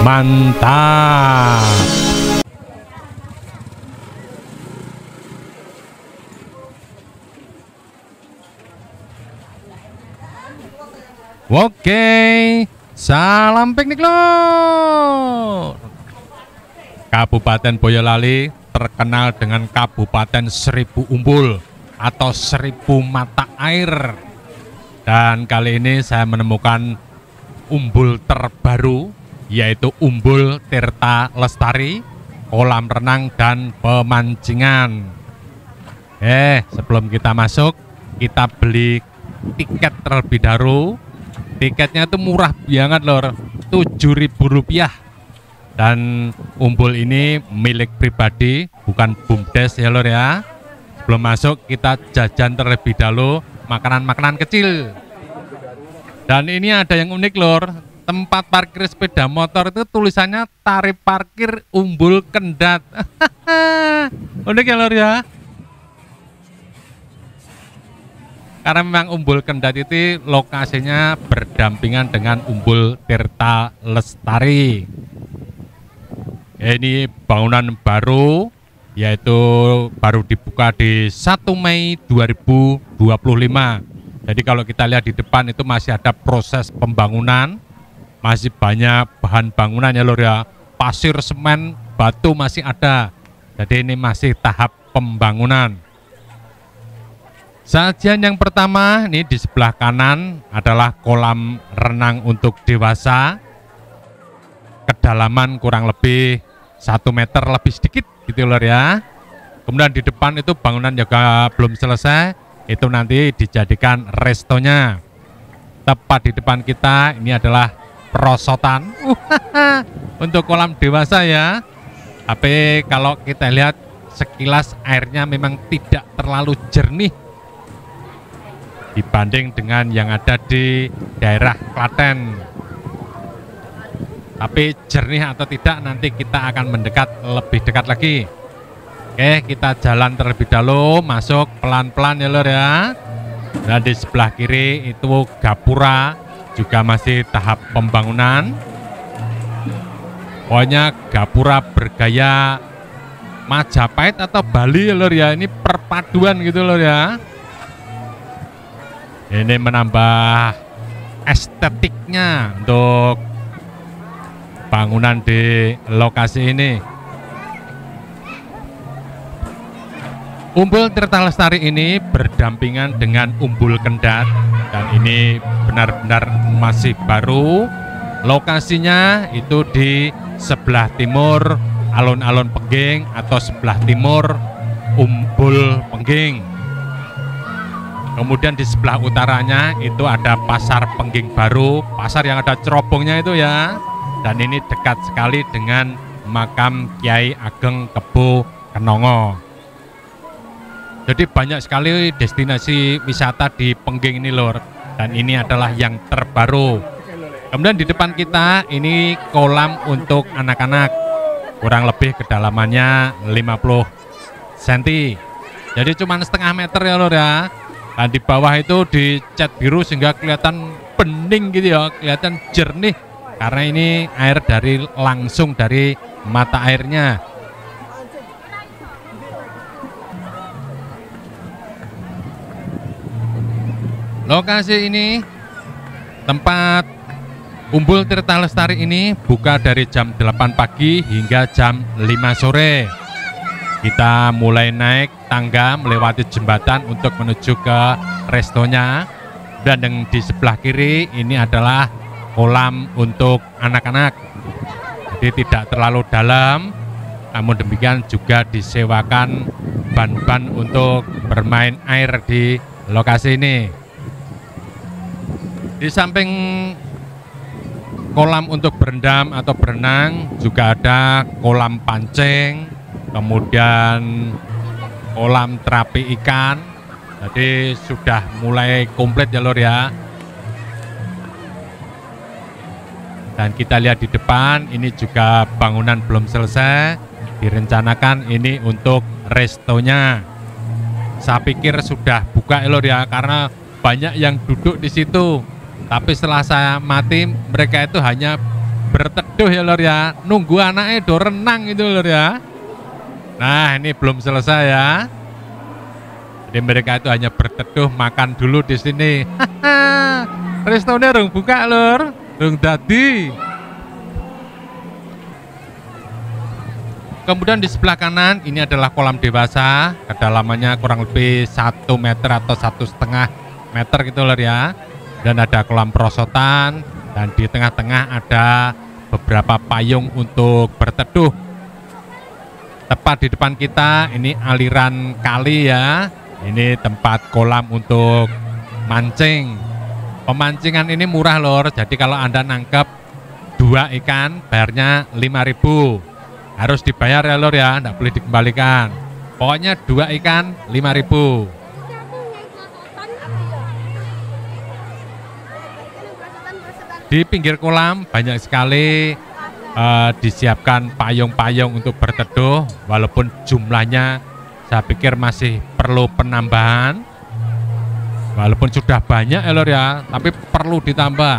Mantap. Oke, salam piknik lor. Kabupaten Boyolali terkenal dengan Kabupaten Seribu Umbul atau 1000 mata air. Dan kali ini saya menemukan umbul terbaru, yaitu Umbul Tirta Lestari, kolam renang dan pemancingan. Sebelum kita masuk, kita beli tiket terlebih dahulu. Tiketnya itu murah banget lor, Rp7.000. Dan umbul ini milik pribadi, bukan BUMDes ya lor ya. Sebelum masuk kita jajan terlebih dahulu makanan-makanan kecil. Dan ini ada yang unik lor, tempat parkir sepeda motor itu tulisannya tarif parkir Umbul Kendat. Unik ya lor ya. Karena memang Umbul Kendat itu lokasinya berdampingan dengan Umbul Tirta Lestari. Ini bangunan baru, yaitu baru dibuka di 1 Mei 2025. Jadi kalau kita lihat di depan itu masih ada proses pembangunan, masih banyak bahan bangunan ya lor ya, pasir, semen, batu masih ada. Jadi ini masih tahap pembangunan. Sajian yang pertama ini di sebelah kanan adalah kolam renang untuk dewasa, kedalaman kurang lebih 1 meter lebih sedikit gitu lor ya. Kemudian di depan itu bangunan juga belum selesai, itu nanti dijadikan restonya. Tepat di depan kita ini adalah perosotan untuk kolam dewasa ya. Tapi kalau kita lihat sekilas airnya memang tidak terlalu jernih dibanding dengan yang ada di daerah Klaten. Tapi jernih atau tidak nanti kita akan mendekat lebih dekat lagi. Oke, kita jalan terlebih dahulu, masuk pelan-pelan ya lor ya. Dan di sebelah kiri itu gapura, juga masih tahap pembangunan. Pokoknya gapura bergaya Majapahit atau Bali ya lor ya. Ini perpaduan gitu lor ya. Ini menambah estetiknya untuk bangunan di lokasi ini. Umbul Tirta Lestari ini berdampingan dengan Umbul Kendat, dan ini benar-benar masih baru. Lokasinya itu di sebelah timur alun-alun Pengging atau sebelah timur Umbul Pengging. Kemudian di sebelah utaranya itu ada Pasar Pengging Baru, pasar yang ada cerobongnya itu ya. Dan ini dekat sekali dengan makam Kiai Ageng Kebo Kenongo. Jadi banyak sekali destinasi wisata di Pengging ini lor. Dan ini adalah yang terbaru. Kemudian di depan kita ini kolam untuk anak-anak. Kurang lebih kedalamannya 50 cm. Jadi cuma setengah meter ya lor ya. Dan di bawah itu dicat biru sehingga kelihatan bening gitu ya, kelihatan jernih. Karena ini air langsung dari mata airnya. Lokasi ini, tempat Umbul Tirta Lestari ini buka dari jam 8 pagi hingga jam 5 sore. Kita mulai naik tangga melewati jembatan untuk menuju ke restonya. Dan yang di sebelah kiri ini adalah kolam untuk anak-anak. Jadi tidak terlalu dalam, namun demikian juga disewakan ban-ban untuk bermain air di lokasi ini. Di samping kolam untuk berendam atau berenang juga ada kolam pancing, kemudian kolam terapi ikan. Jadi sudah mulai komplit ya lor ya. Dan kita lihat di depan ini juga bangunan belum selesai, direncanakan ini untuk restonya. Saya pikir sudah buka ya lor ya, karena banyak yang duduk di situ. Tapi setelah saya mati, mereka itu hanya berteduh ya lor ya, nunggu anaknya do renang itu lor ya. Nah ini belum selesai ya. Jadi mereka itu hanya berteduh, makan dulu di sini. Restonya rung buka lor, rung dadi. Kemudian di sebelah kanan ini adalah kolam dewasa, kedalamannya kurang lebih 1 meter atau 1,5 meter gitu lor ya. Dan ada kolam perosotan, dan di tengah-tengah ada beberapa payung untuk berteduh. Tepat di depan kita ini aliran kali ya. Ini tempat kolam untuk mancing. Pemancingan ini murah lor. Jadi kalau Anda nangkep 2 ikan bayarnya 5.000. Harus dibayar ya lor ya, enggak boleh dikembalikan. Pokoknya 2 ikan 5.000. Di pinggir kolam banyak sekali disiapkan payung-payung untuk berteduh, walaupun jumlahnya saya pikir masih perlu penambahan. Walaupun sudah banyak ya lor ya, tapi perlu ditambah.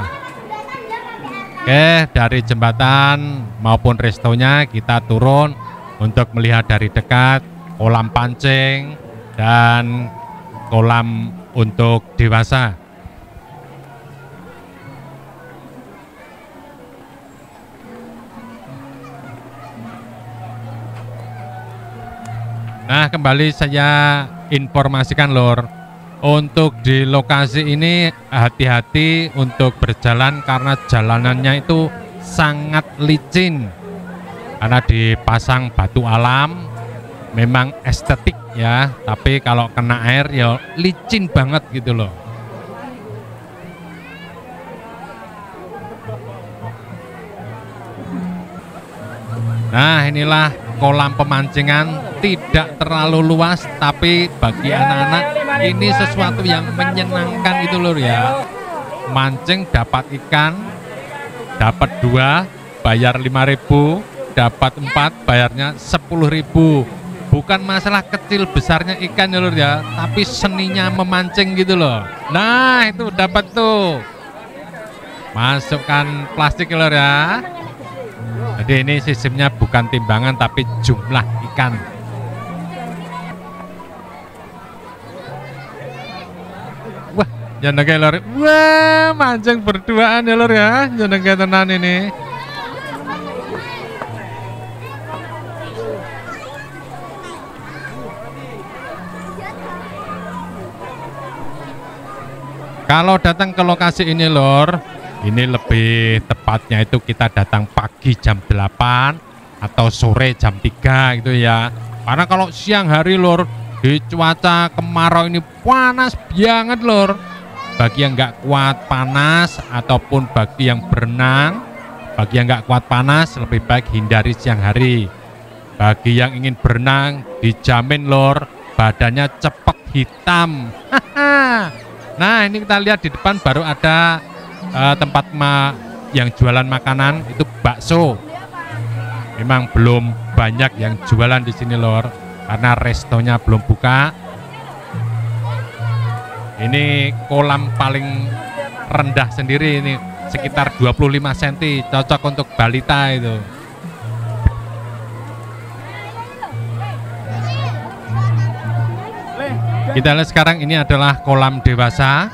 Oke, dari jembatan maupun restonya kita turun untuk melihat dari dekat kolam pancing dan kolam untuk dewasa. Nah, kembali saya informasikan lor, untuk di lokasi ini hati-hati untuk berjalan karena jalanannya itu sangat licin. Karena dipasang batu alam, memang estetik ya, tapi kalau kena air ya licin banget gitu loh. Nah, inilah kolam pemancingan, tidak terlalu luas, tapi bagi anak-anak ini sesuatu yang menyenangkan itu lur ya. Mancing dapat ikan, dapat 2 bayar 5.000, dapat 4 bayarnya 10.000. Bukan masalah kecil besarnya ikan ya lur ya, tapi seninya memancing gitu loh. Nah itu dapat tuh, masukkan plastik ya lur ya. Jadi ini sistemnya bukan timbangan tapi jumlah ikan. Wah, jenenge lor. Wah, mancing berduaan ya lor ya. Jenenge tenan ini. Kalau datang ke lokasi ini lor, ini lebih tepatnya itu kita datang pagi jam 8 atau sore jam 3 gitu ya. Karena kalau siang hari lor, di cuaca kemarau ini panas banget lor. Bagi yang nggak kuat panas ataupun bagi yang berenang, bagi yang nggak kuat panas lebih baik hindari siang hari. Bagi yang ingin berenang dijamin lor, badannya cepet hitam. Nah ini kita lihat di depan baru ada tempat yang jualan makanan itu bakso. Memang belum banyak yang jualan di sini lor, karena restonya belum buka. Ini kolam paling rendah sendiri ini, sekitar 25 cm, cocok untuk balita itu. Kita lihat sekarang ini adalah kolam dewasa.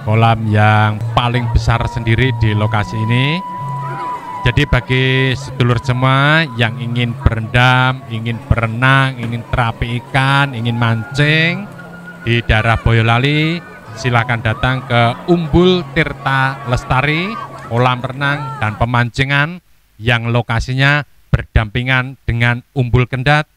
Kolam yang paling besar sendiri di lokasi ini. Jadi bagi sedulur semua yang ingin berendam, ingin berenang, ingin terapi ikan, ingin mancing di daerah Boyolali, silakan datang ke Umbul Tirta Lestari, kolam renang dan pemancingan yang lokasinya berdampingan dengan Umbul Kendat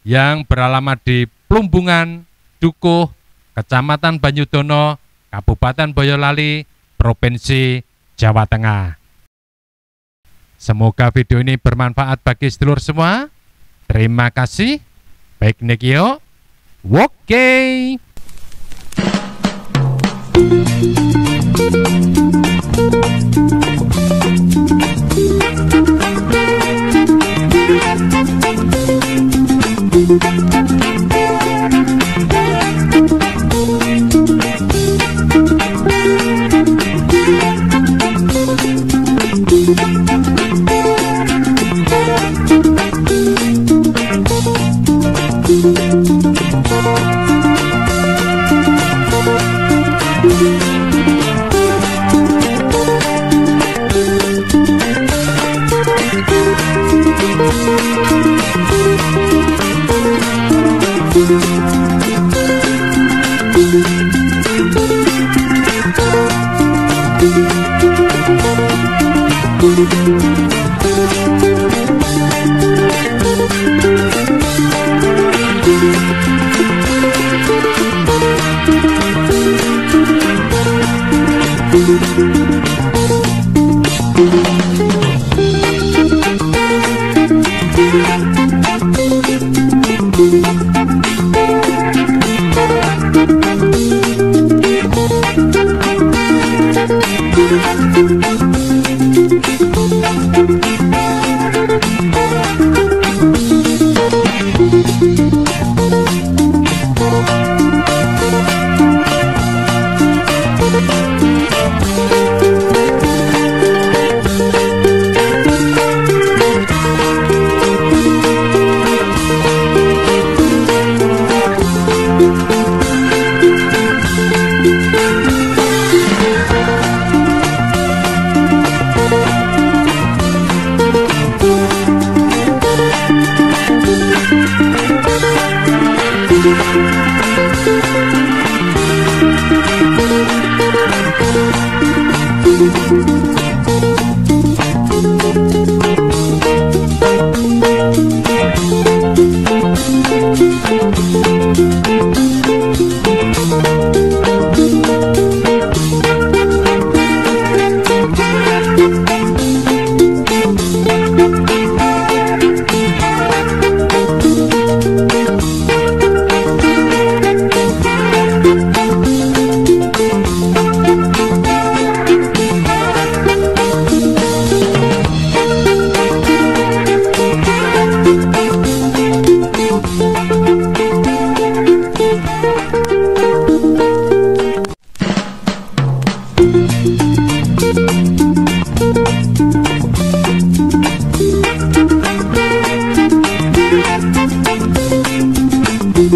yang beralamat di Plumbungan, Dukuh, Kecamatan Banyudono, Kabupaten Boyolali, Provinsi Jawa Tengah. Semoga video ini bermanfaat bagi sedulur semua. Terima kasih. Baik Nikio. Oke.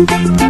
Thank you.